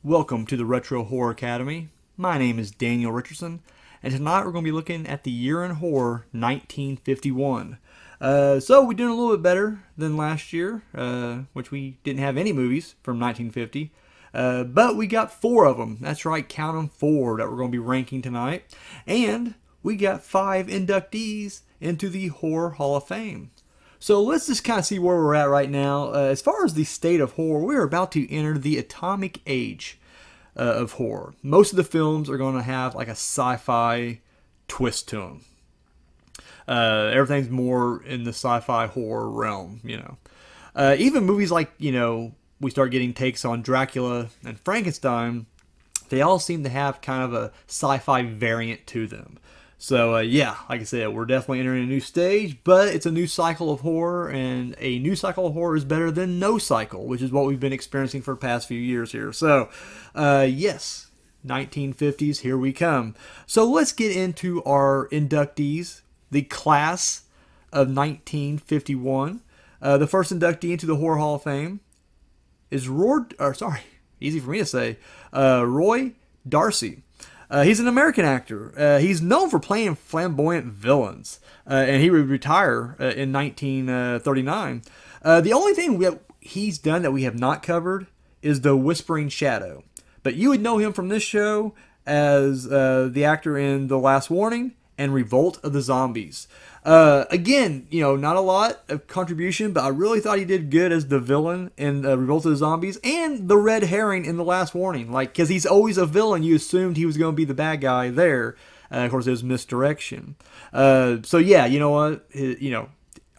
Welcome to the Retro Horror Academy. My name is Daniel Richardson, and tonight we're going to be looking at the year in horror 1951. So we're doing a little bit better than last year, which we didn't have any movies from 1950. But we got 4 of them. That's right, count them, 4 that we're going to be ranking tonight. And we got 5 inductees into the Horror Hall of Fame. So let's just kind of see where we're at right now. As far as the state of horror, we're about to enter the atomic age of horror. Most of the films are going to have like a sci-fi twist to them. Everything's more in the sci-fi horror realm, you know. Even movies like, you know, we start getting takes on Dracula and Frankenstein, they all seem to have kind of a sci-fi variant to them. So, yeah, like I said, we're definitely entering a new stage, but it's a new cycle of horror, and a new cycle of horror is better than no cycle, which is what we've been experiencing for the past few years here. So, yes, 1950s, here we come. So let's get into our inductees, the class of 1951. The first inductee into the Horror Hall of Fame is Roy Darcy. He's an American actor. He's known for playing flamboyant villains, and he would retire in 1939. The only thing he's done that we have not covered is The Whispering Shadow. But you would know him from this show as the actor in The Last Warning and Revolt of the Zombies. Again, you know, not a lot of contribution, but I really thought he did good as the villain in Revolt of the Zombies and the red herring in The Last Warning. Like, because he's always a villain, you assumed he was going to be the bad guy there. Of course, it was misdirection. So yeah, you know what?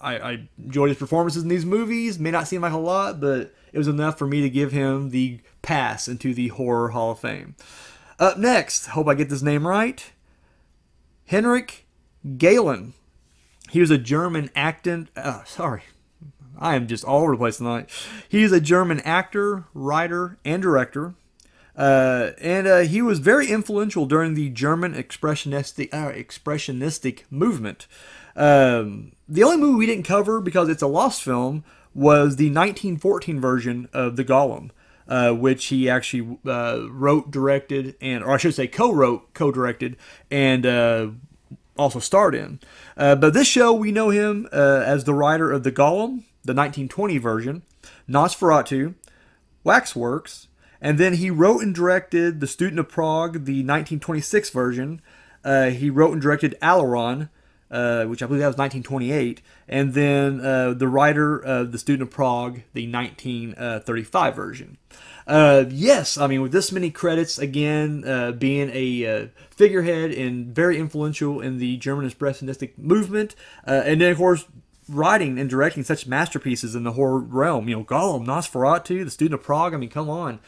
I enjoyed his performances in these movies. May not seem like a lot, but it was enough for me to give him the pass into the Horror Hall of Fame. Up next, hope I get this name right, Henrik Galeen. He was a German actor. I am just all over the place tonight. He is a German actor, writer, and director. And he was very influential during the German expressionistic movement. The only movie we didn't cover, because it's a lost film, was the 1914 version of The Golem, which he actually wrote, directed, or I should say co-wrote, co-directed, and also starred in. But this show, we know him as the writer of The Golem, the 1920 version, Nosferatu, Waxworks, and then he wrote and directed The Student of Prague, the 1926 version. He wrote and directed Alaron, which I believe that was 1928, and then the writer of The Student of Prague, the 1935 version. Yes, I mean, with this many credits, again, being a figurehead and very influential in the German expressionistic movement, and then, of course, writing and directing such masterpieces in the horror realm. You know, Golem, Nosferatu, The Student of Prague, I mean, come on.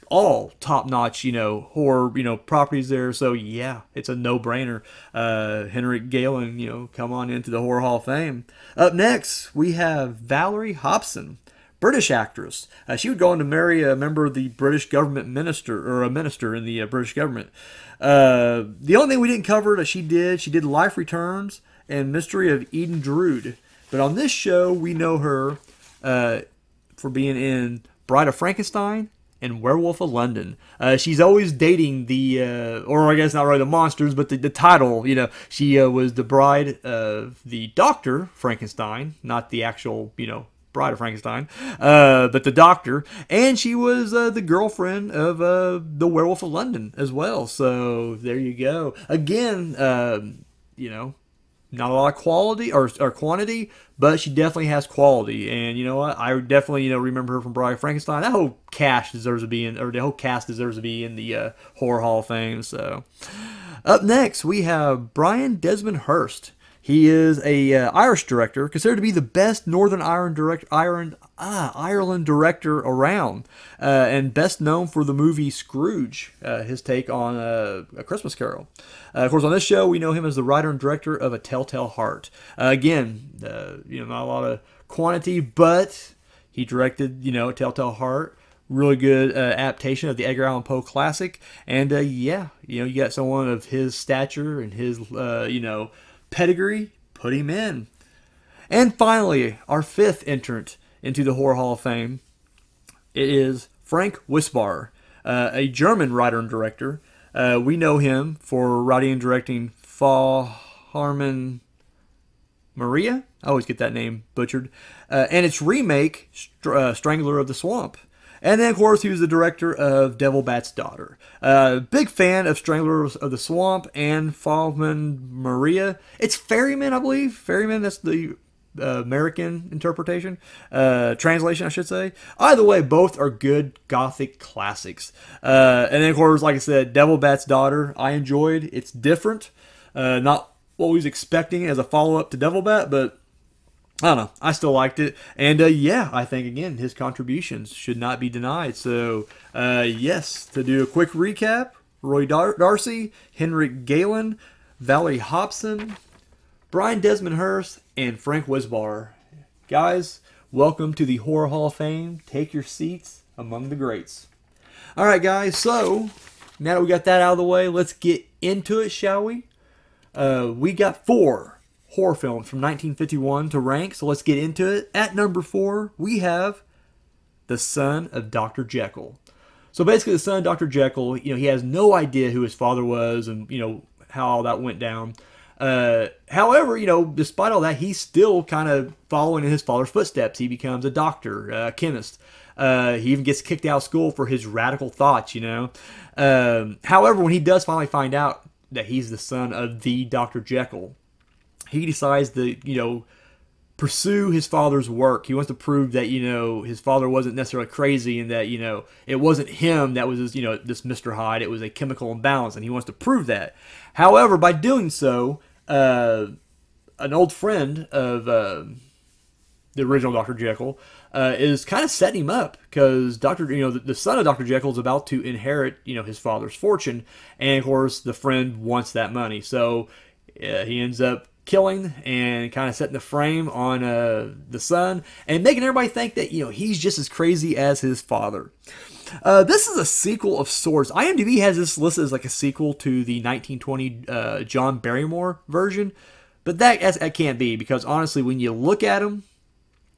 All top-notch, you know, horror, you know, properties there. So, yeah, it's a no-brainer. Henrik Galeen, you know, come on into the Horror Hall of Fame. Up next, we have Valerie Hobson. British actress. She would go on to marry a member of the British government minister, or a minister in the British government. The only thing we didn't cover that she did Life Returns and Mystery of Eden Drood. But on this show, we know her for being in Bride of Frankenstein and Werewolf of London. She's always dating the, or I guess not really the monsters, but the title. You know, she was the bride of the Dr. Frankenstein, not the actual, you know, Bride of Frankenstein, but the doctor, and she was the girlfriend of the Werewolf of London as well. So there you go. Again, you know, not a lot of quality or quantity, but she definitely has quality. And you know what? I definitely, you know, remember her from Bride of Frankenstein. That whole cast deserves to be in, or the whole cast deserves to be in the Horror Hall of Fame. So up next, we have Brian Desmond Hurst. He is a Irish director, considered to be the best Northern Ireland director around, and best known for the movie Scrooge, his take on A Christmas Carol. Of course, on this show, we know him as the writer and director of A Telltale Heart. Again, you know, not a lot of quantity, but he directed, you know, A Telltale Heart. Really good adaptation of the Edgar Allan Poe classic, and yeah, you know, you got someone of his stature and his, you know, pedigree, put him in. And finally, our 5th entrant into the Horror Hall of Fame, it is Frank Wisbar. a German writer and director. We know him for writing and directing Fall Harmon Maria. I always get that name butchered. And its remake, Strangler of the Swamp. And then, of course, he was the director of Devil Bat's Daughter. Big fan of Strangler of the Swamp and Falman Maria. It's Ferryman, I believe. Ferryman, that's the American interpretation. Translation, I should say. Either way, both are good Gothic classics. And then, of course, like I said, Devil Bat's Daughter, I enjoyed. It's different. Not what we was expecting as a follow-up to Devil Bat, but I don't know. I still liked it. And yeah, I think, again, his contributions should not be denied. So, yes, to do a quick recap, Roy Darcy, Henrik Galen, Valerie Hobson, Brian Desmond Hurst, and Frank Wisbar. Guys, welcome to the Horror Hall of Fame. Take your seats among the greats. All right, guys, so now that we got that out of the way, let's get into it, shall we? We got 4 horror films from 1951 to rank, so let's get into it. At number 4, we have The Son of Dr. Jekyll. So basically, the son of Dr. Jekyll, he has no idea who his father was and, how all that went down. However, despite all that, he's still kind of following in his father's footsteps. He becomes a doctor, a chemist. He even gets kicked out of school for his radical thoughts, However, when he does finally find out that he's the son of the Dr. Jekyll, he decides to, pursue his father's work. He wants to prove that, his father wasn't necessarily crazy and that, it wasn't him that was, this Mr. Hyde. It was a chemical imbalance, and he wants to prove that. However, by doing so, an old friend of the original Dr. Jekyll is kind of setting him up because the son of Dr. Jekyll is about to inherit, his father's fortune, and of course the friend wants that money. So he ends up killing and kind of setting the frame on the son and making everybody think that he's just as crazy as his father. This is a sequel of sorts. IMDb has this listed as like a sequel to the 1920 John Barrymore version, but that can't be because honestly, when you look at them,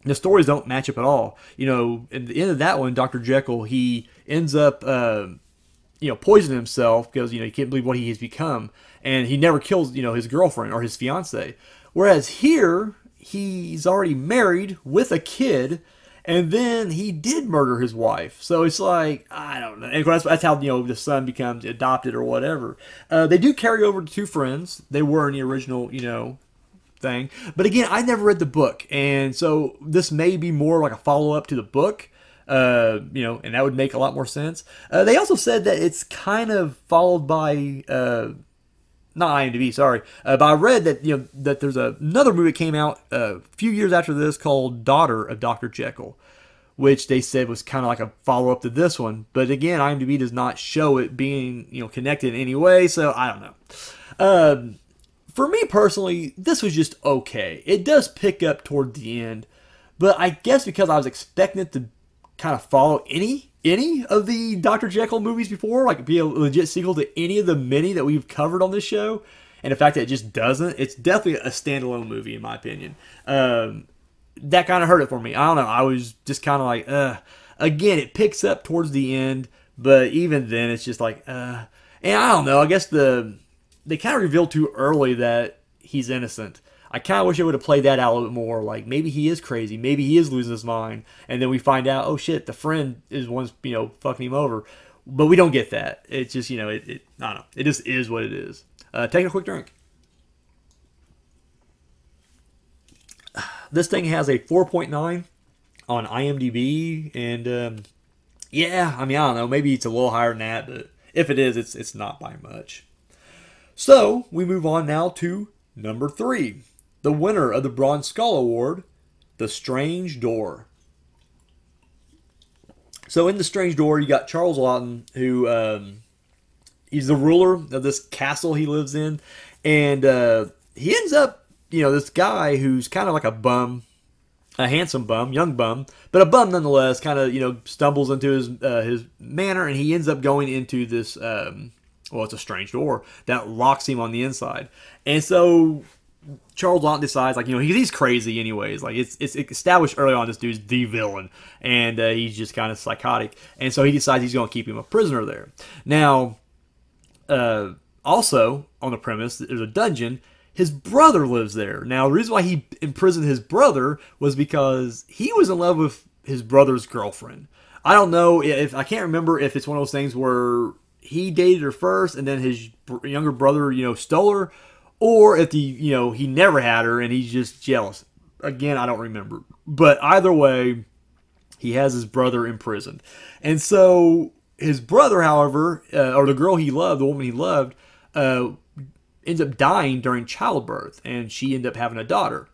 the stories don't match up at all. At the end of that one, Dr. Jekyll, he ends up poisoning himself because he can't believe what he has become, and he never kills his girlfriend or his fiance. Whereas here, he's already married with a kid, and then he did murder his wife. So it's like, I don't know. And that's how the son becomes adopted or whatever. They do carry over to 2 friends. They were in the original thing, but again, I never read the book, and so this may be more like a follow-up to the book. And that would make a lot more sense. They also said that it's kind of followed by, not IMDb, sorry, but I read that that there's another movie that came out a few years after this called Daughter of Dr. Jekyll, which they said was kind of like a follow-up to this one. But again, IMDb does not show it being connected in any way, so I don't know. For me personally, this was just okay. It does pick up toward the end, but I guess because I was expecting it to kind of follow any of the Dr. Jekyll movies before, like be a legit sequel to any of the many that we've covered on this show, and the fact that it just doesn't, it's definitely a standalone movie in my opinion. That kind of hurt it for me. I don't know. I was just kind of like, again, it picks up towards the end, but even then, it's just like, and I don't know. I guess they kind of revealed too early that he's innocent. I kind of wish I would have played that out a little bit more. Like, maybe he is crazy. Maybe he is losing his mind. And then we find out, oh, shit, the friend is one's, fucking him over. But we don't get that. It's just, I don't know. It just is what it is. Take a quick drink. This thing has a 4.9 on IMDb. And, yeah, I don't know. Maybe it's a little higher than that. But if it is, it's not by much. So, we move on now to number 3. The winner of the Bronze Skull Award, The Strange Door. So in The Strange Door, you got Charles Laughton, who he's the ruler of this castle he lives in, and he ends up, this guy who's kind of like a bum, a handsome bum, young bum, but a bum nonetheless, kind of, stumbles into his manor, and he ends up going into this, it's a strange door that locks him on the inside. And so Charles Laughton decides, like, he's crazy anyways. Like, it's established early on this dude's the villain, and he's just kind of psychotic. And so he decides he's going to keep him a prisoner there. Now, also on the premise, there's a dungeon. His brother lives there. Now, the reason why he imprisoned his brother was because he was in love with his brother's girlfriend. I don't know I can't remember if it's one of those things where he dated her first and then his younger brother, stole her, or if he never had her and he's just jealous. Again, I don't remember. But either way, he has his brother imprisoned. And so his brother, however, or the girl he loved, the woman he loved, ends up dying during childbirth, and she ended up having a daughter.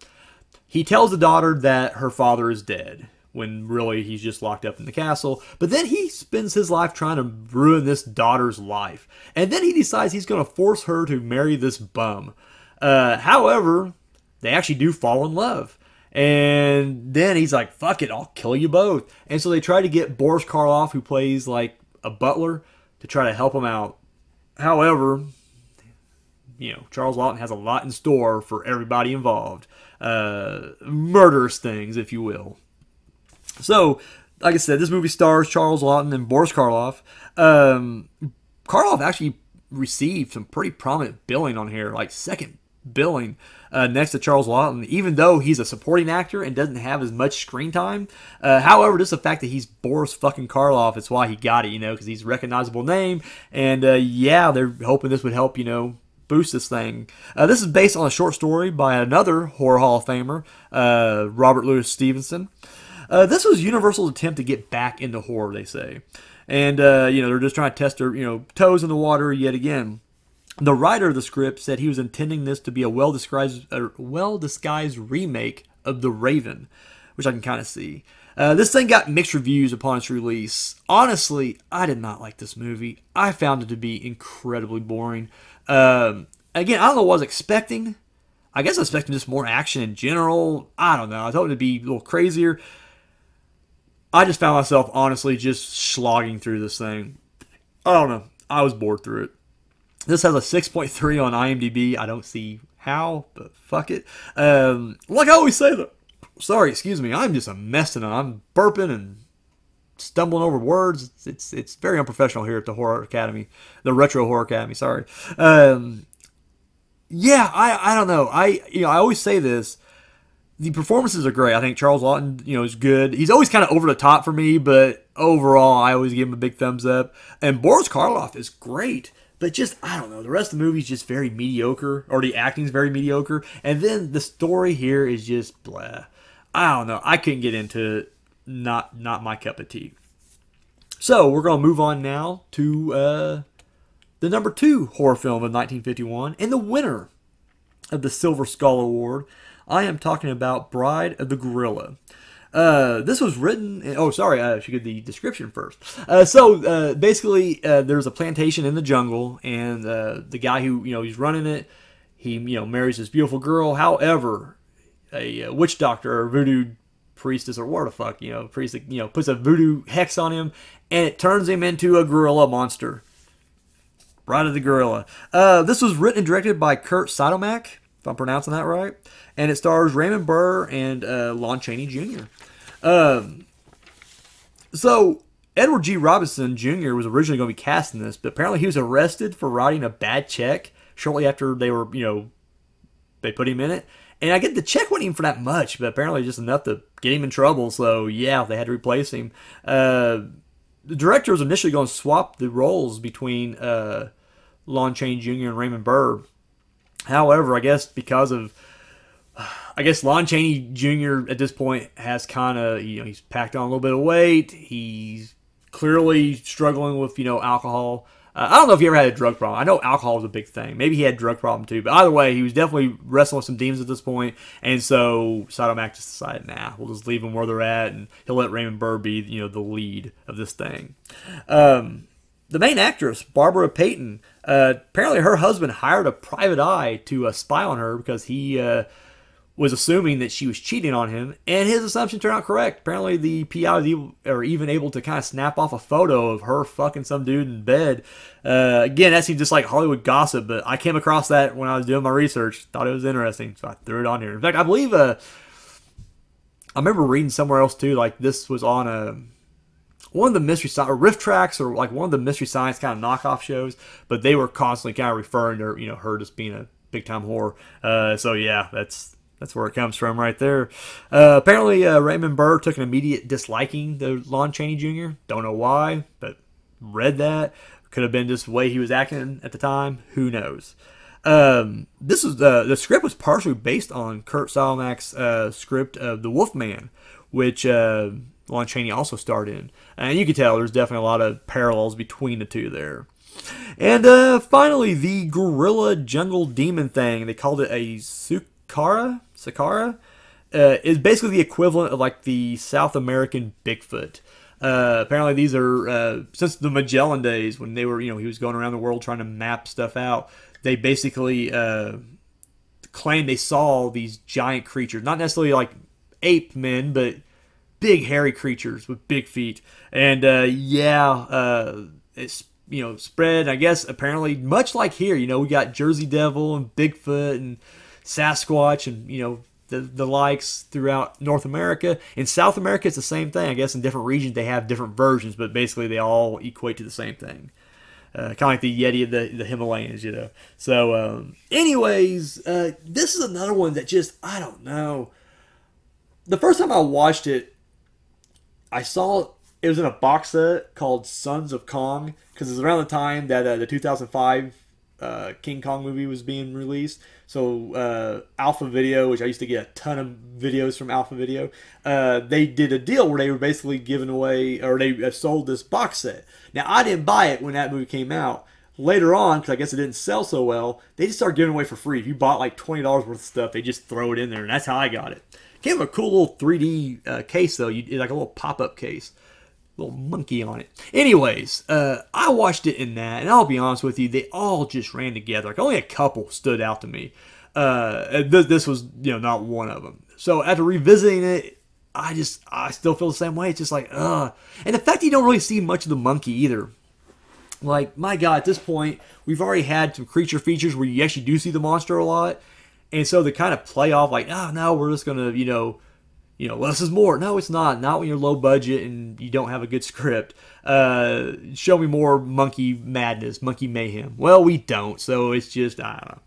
He tells the daughter that her father is dead, when really he's just locked up in the castle. But then he spends his life trying to ruin this daughter's life. And then he decides he's going to force her to marry this bum. However, they actually do fall in love. And then he's like, fuck it, I'll kill you both. And so they try to get Boris Karloff, who plays like a butler, to try to help him out. However, Charles Laughton has a lot in store for everybody involved. Murderous things, if you will. So, like I said, this movie stars Charles Laughton and Boris Karloff. Karloff actually received some pretty prominent billing on here, like second billing next to Charles Laughton, even though he's a supporting actor and doesn't have as much screen time. However, just the fact that he's Boris fucking Karloff, it's why he got it, because he's a recognizable name. And yeah, they're hoping this would help, boost this thing. This is based on a short story by another Horror Hall of Famer, Robert Louis Stevenson. This was Universal's attempt to get back into horror, they say. And, they're just trying to test their, toes in the water yet again. The writer of the script said he was intending this to be a well-disguised remake of The Raven, which I can kind of see. This thing got mixed reviews upon its release. Honestly, I did not like this movie. I found it to be incredibly boring. Again, I don't know what I was expecting. I guess I was expecting just more action in general. I don't know. I thought it would be a little crazier. I just found myself, honestly, just slogging through this thing. I don't know. I was bored through it. This has a 6.3 on IMDb. I don't see how, but fuck it. Like I always say, sorry, excuse me. I'm just a mess tonight. I'm burping and stumbling over words. It's very unprofessional here at the Horror Academy, the Retro Horror Academy. Sorry. Yeah, I don't know. I always say this. The performances are great. I think Charles Laughton, is good. He's always kind of over the top for me, but overall, I always give him a big thumbs up. And Boris Karloff is great, but just, I don't know. The rest of the movie is just very mediocre, or the acting is very mediocre. And then the story here is just blah. I don't know. I couldn't get into it. Not my cup of tea. So we're going to move on now to the number 2 horror film of 1951 and the winner of the Silver Skull Award. I am talking about Bride of the Gorilla. This was written... I should give the description first. Basically, there's a plantation in the jungle, and the guy who, he's running it, he, marries this beautiful girl. However, a witch doctor or voodoo priestess or what the fuck, priest, puts a voodoo hex on him, and it turns him into a gorilla monster. Bride of the Gorilla. This was written and directed by Kurt Sidomak, if I'm pronouncing that right. And it stars Raymond Burr and Lon Chaney Jr. So, Edward G. Robinson Jr. was originally going to be cast in this, but apparently he was arrested for writing a bad check shortly after they were, they put him in it. And I get the check wasn't even for that much, but apparently just enough to get him in trouble. So, yeah, they had to replace him. The director was initially going to swap the roles between Lon Chaney Jr. and Raymond Burr. However, I guess because of... Lon Chaney Jr. at this point has kind of, he's packed on a little bit of weight. He's clearly struggling with, alcohol. I don't know if he ever had a drug problem. I know alcohol is a big thing. Maybe he had a drug problem too. But either way, he was definitely wrestling with some demons at this point. And so Sidomak just decided, we'll just leave them where they're at. And he'll let Raymond Burr be, the lead of this thing. The main actress, Barbara Payton, apparently her husband hired a private eye to spy on her because he... was assuming that she was cheating on him, and his assumption turned out correct. Apparently, the PI was even able to kind of snap off a photo of her fucking some dude in bed. Again, that seems just like Hollywood gossip, but I came across that when I was doing my research. Thought it was interesting, so I threw it on here. In fact, I believe I remember reading somewhere else too, like this was on one of the Mystery Science or Riff Tracks or like one of the Mystery Science kind of knockoff shows, but they were constantly kind of referring to her just being a big time whore. So yeah, that's where it comes from right there. Apparently, Raymond Burr took an immediate disliking to Lon Chaney Jr. Don't know why, but read that. Could have been just the way he was acting at the time. Who knows? This was the script was partially based on Kurt Sielmak's script of The Wolfman, which Lon Chaney also starred in. And you can tell there's definitely a lot of parallels between the two there. And finally, the gorilla jungle demon thing. They called it a Sakara is basically the equivalent of like the South American Bigfoot. Apparently, these are since the Magellan days when they were, he was going around the world trying to map stuff out. They basically claimed they saw these giant creatures, not necessarily like ape men, but big hairy creatures with big feet. And it's spread. I guess apparently much like here, we got Jersey Devil and Bigfoot and Sasquatch and the likes throughout North America. In South America, it's the same thing. I guess in different regions they have different versions, but basically they all equate to the same thing. Kind of like the Yeti of the Himalayas, So, anyways, this is another one that just, I don't know. The first time I watched it, I saw it was in a box set called Sons of Kong, because it was around the time that the 2005 King Kong movie was being released. So Alpha Video, which I used to get a ton of videos from Alpha Video, they did a deal where they were basically giving away, or they sold this box set. Now, I didn't buy it when that movie came out. Later on, because I guess it didn't sell so well, they just started giving away for free. If you bought like $20 worth of stuff, they just throw it in there, and that's how I got it. Came with a cool little 3D case, though. Like a little pop-up case. Little monkey on it. Anyways, I watched it in that, and I'll be honest with you, they all just ran together. Like only a couple stood out to me. This was, not one of them. So after revisiting it, I still feel the same way. It's just like, ugh. And the fact that you don't really see much of the monkey either. Like, my God, at this point, we've already had some creature features where you actually do see the monster a lot. And so they kind of play off like, oh, no, we're just going to, less is more. No, it's not. Not when you're low budget and you don't have a good script. Show me more monkey madness, monkey mayhem. Well, we don't. So it's just, I don't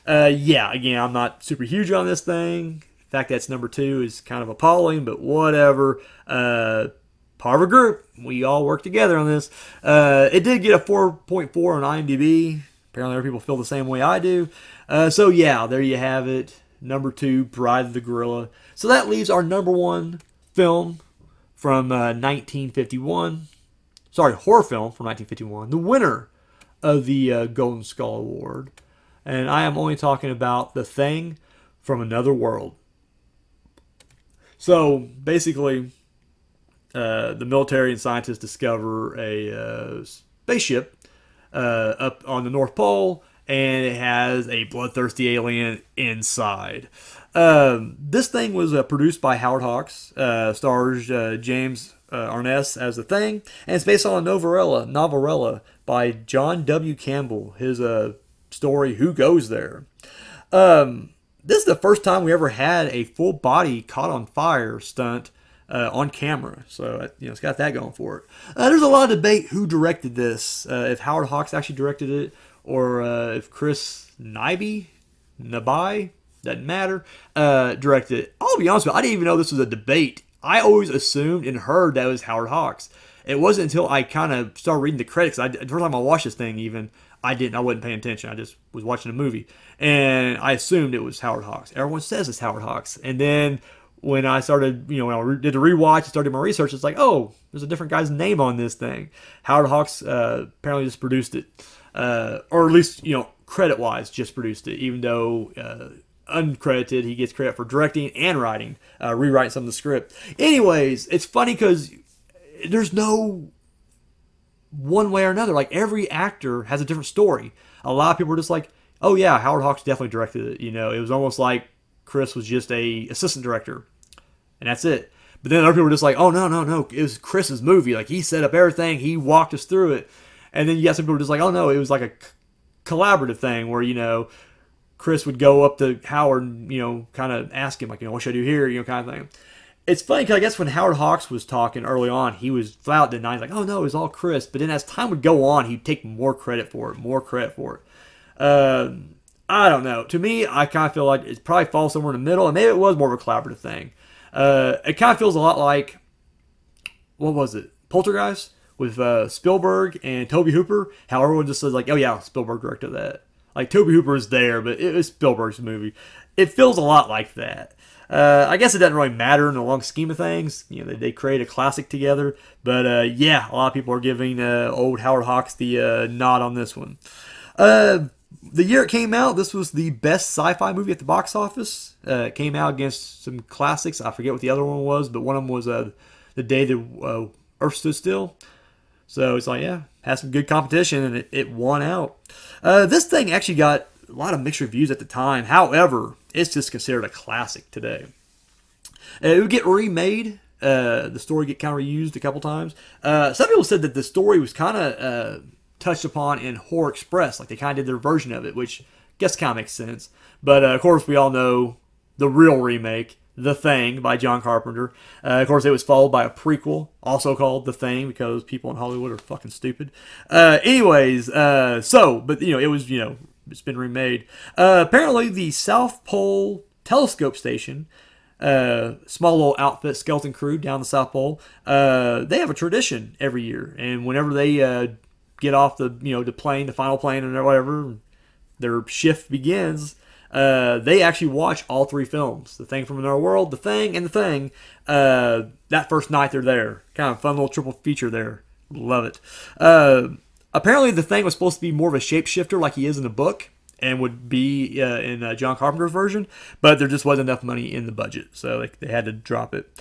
know. Again, I'm not super huge on this thing. The fact that's number 2 is kind of appalling, but whatever. Part of a group. We all work together on this. It did get a 4.4 on IMDb. Apparently other people feel the same way I do. So yeah, there you have it. Number 2, Bride of the Gorilla. So that leaves our number 1 film from 1951. Sorry, horror film from 1951. The winner of the Golden Skull Award. And I am only talking about The Thing from Another World. So basically, the military and scientists discover a spaceship up on the North Pole, and it has a bloodthirsty alien inside. This thing was produced by Howard Hawks, stars James Arness as The Thing, and it's based on a novelella by John W. Campbell, his story Who Goes There. This is the first time we ever had a full body caught on fire stunt on camera. So, it's got that going for it. There's a lot of debate who directed this, if Howard Hawks actually directed it, or if Chris Nabi, doesn't matter, directed it. I'll be honest with you, I didn't even know this was a debate. I always assumed and heard that it was Howard Hawks. It wasn't until I kind of started reading the credits. The first time I watched this thing, even, I wasn't paying attention. I just was watching a movie. And I assumed it was Howard Hawks. Everyone says it's Howard Hawks. And then when I started, when I did the rewatch and started my research, it's like, oh, there's a different guy's name on this thing. Howard Hawks apparently just produced it. Or at least, credit-wise, just produced it. Even though uncredited, he gets credit for directing and writing, rewriting some of the script. Anyways, it's funny because there's no one way or another. Like, every actor has a different story. A lot of people are just like, oh yeah, Howard Hawks definitely directed it. It was almost like Chris was just a assistant director, and that's it. But then other people were just like, oh, no, no, no, it was Chris's movie. Like, he set up everything. He walked us through it. And then you got some people who were just like, oh, no, it was like a collaborative thing where, you know, Chris would go up to Howard and, you know, kind of ask him, like, you know, what should I do here, you know, kind of thing. It's funny because I guess when Howard Hawks was talking early on, he was flat out denying, like, oh, no, it was all Chris. But then as time would go on, he'd take more credit for it, I don't know. To me, I kind of feel like it probably falls somewhere in the middle, and maybe it was more of a collaborative thing. It kind of feels a lot like, what was it, Poltergeist with Spielberg and Tobe Hooper. How everyone just says like, oh yeah, Spielberg directed that. Like Tobe Hooper is there, but it was Spielberg's movie. It feels a lot like that. I guess it doesn't really matter in the long scheme of things. You know, they create a classic together. But yeah, a lot of people are giving old Howard Hawks the nod on this one. The year it came out, this was the best sci-fi movie at the box office. It came out against some classics. I forget what the other one was, but one of them was The Day the Earth Stood Still. So it's like, yeah, had some good competition, and it won out. This thing actually got a lot of mixed reviews at the time. However, it's just considered a classic today. It would get remade. The story get kind of reused a couple times. Some people said that the story was kind of touched upon in Horror Express, like they kind of did their version of it, which I guess kind of makes sense. But of course, we all know the real remake, The Thing by John Carpenter. Of course, it was followed by a prequel, also called The Thing, because people in Hollywood are fucking stupid. But you know, it was, you know, it's been remade. Apparently, the South Pole Telescope Station, small little outfit, skeleton crew down the South Pole, they have a tradition every year, and whenever they get off the, you know, the plane, the final plane, or whatever, their shift begins. They actually watch all three films: The Thing from Another World, The Thing, and The Thing. That first night they're there. Kind of fun little triple feature there. Love it. Apparently, The Thing was supposed to be more of a shapeshifter, like he is in the book, and would be in John Carpenter's version, but there just wasn't enough money in the budget, so they had to drop it.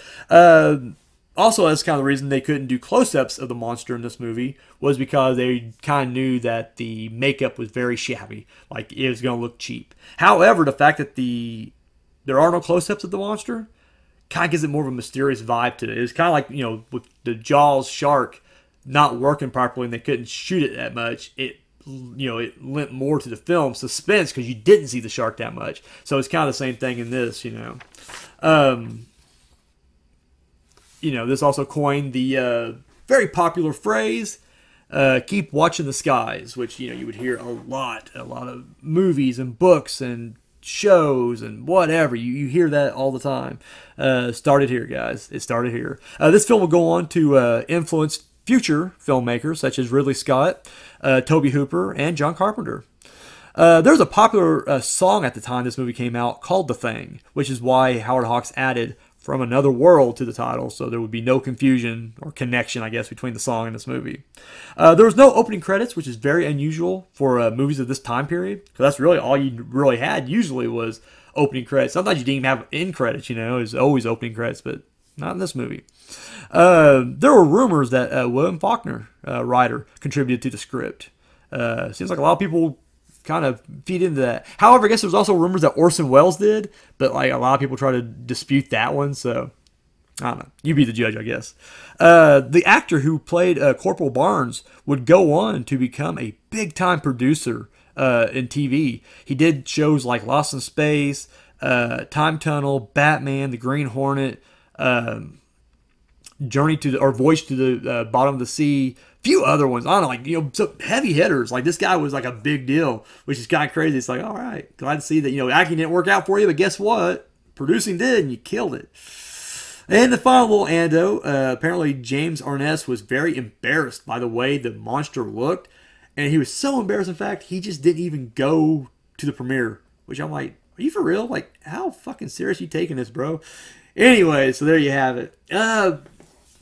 Also, that's kind of the reason they couldn't do close-ups of the monster in this movie, was because they kind of knew that the makeup was very shabby, like it was going to look cheap. However, the fact that there are no close-ups of the monster kind of gives it more of a mysterious vibe to it. It's kind of like, you know, with the Jaws shark not working properly and they couldn't shoot it that much, it lent more to the film suspense because you didn't see the shark that much. So it's kind of the same thing in this, you know. This also coined the very popular phrase, keep watching the skies, which, you know, you would hear a lot of movies and books and shows and whatever. You hear that all the time. Started here, guys. It started here. This film will go on to influence future filmmakers such as Ridley Scott, Tobe Hooper, and John Carpenter. There was a popular song at the time this movie came out called The Thing, which is why Howard Hawks added From Another World to the title, so there would be no confusion or connection, I guess, between the song and this movie. There was no opening credits, which is very unusual for movies of this time period, because that's really all you really had usually was opening credits. Sometimes you didn't even have end credits, you know, it was always opening credits, but not in this movie. There were rumors that William Faulkner, writer, contributed to the script. Seems like a lot of people kind of feed into that. However, I guess there's also rumors that Orson Welles did, but like a lot of people try to dispute that one, so I don't know. You be the judge, I guess. The actor who played Corporal Barnes would go on to become a big-time producer in TV. He did shows like Lost in Space, Time Tunnel, Batman, The Green Hornet, Voyage to the Bottom of the Sea, few other ones. I don't know, like, you know, so heavy hitters. Like, this guy was like a big deal, which is kind of crazy. It's like, all right, glad to see that, you know, acting didn't work out for you, but guess what? Producing did, and you killed it. And the final little anecdote, apparently James Arness was very embarrassed by the way the monster looked, and he was so embarrassed, in fact, he just didn't even go to the premiere, which I'm like, are you for real? Like, how fucking serious are you taking this, bro? Anyway, so there you have it.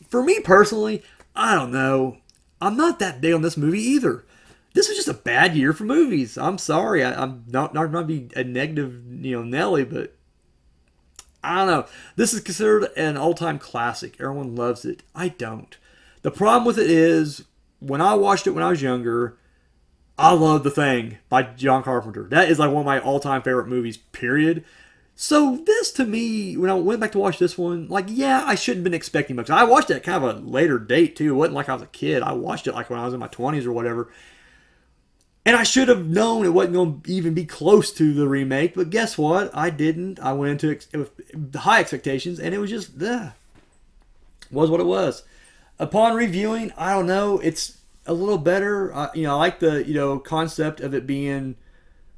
For me personally, I don't know. I'm not that big on this movie either. This was just a bad year for movies. I'm sorry. I'm not going to be a negative, you know, Nelly, but I don't know. This is considered an all-time classic. Everyone loves it. I don't. The problem with it is, when I watched it when I was younger, I loved The Thing by John Carpenter. That is like one of my all-time favorite movies, period. So this to me, when I went back to watch this one, like, yeah, I shouldn't have been expecting much. I watched it at kind of a later date too. It wasn't like I was a kid. I watched it like when I was in my 20s or whatever. And I should have known it wasn't going to even be close to the remake. But guess what? I didn't. I went into it with high expectations, and it was just, was what it was. Upon reviewing, I don't know. It's a little better. I like the concept of it being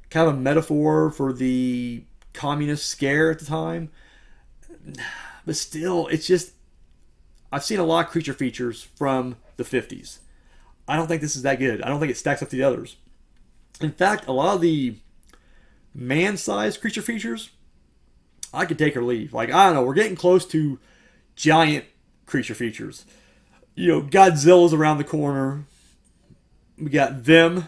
kind of a metaphor for the communist scare at the time. But still, it's just, I've seen a lot of creature features from the 50s. I don't think this is that good. I don't think it stacks up to the others. In fact, a lot of the man-sized creature features, I could take or leave. Like, I don't know, we're getting close to giant creature features. Godzilla's around the corner. We got them,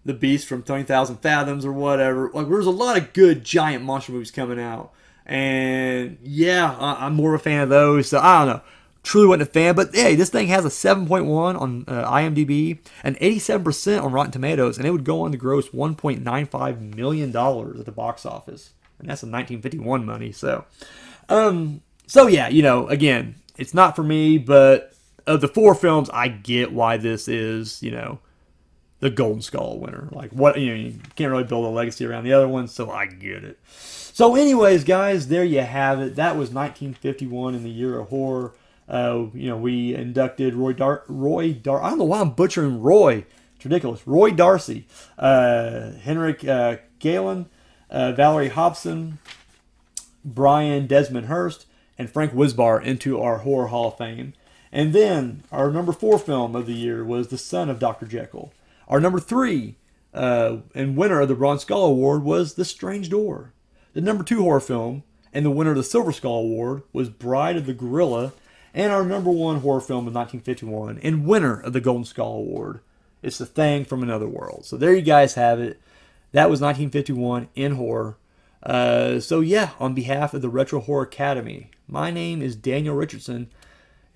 the Beast from 20,000 Fathoms or whatever. Like, there's a lot of good giant monster movies coming out. And, yeah, I'm more of a fan of those. So, I don't know. Truly wasn't a fan. But, hey, this thing has a 7.1 on IMDb and 87% on Rotten Tomatoes. And it would go on to gross $1.95 million at the box office. And that's in 1951 money. So yeah, again, it's not for me. But of the four films, I get why this is, the Golden Skull winner. Like, what, you can't really build a legacy around the other ones, so I get it. So anyways, guys, there you have it. That was 1951 in the year of horror. We inducted Roy I don't know why I'm butchering Roy. It's ridiculous. Roy Darcy, Henrik Galen, Valerie Hobson, Brian Desmond Hurst, and Frank Wisbar into our Horror Hall of Fame. And then our number 4 film of the year was The Son of Dr. Jekyll. Our number 3 and winner of the Bronze Skull Award was The Strange Door. The number 2 horror film and the winner of the Silver Skull Award was Bride of the Gorilla. And our number 1 horror film of 1951 and winner of the Golden Skull Award, it's The Thing from Another World. So there you guys have it. That was 1951 in horror. So yeah, on behalf of the Retro Horror Academy, my name is Daniel Richardson,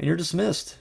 and you're dismissed.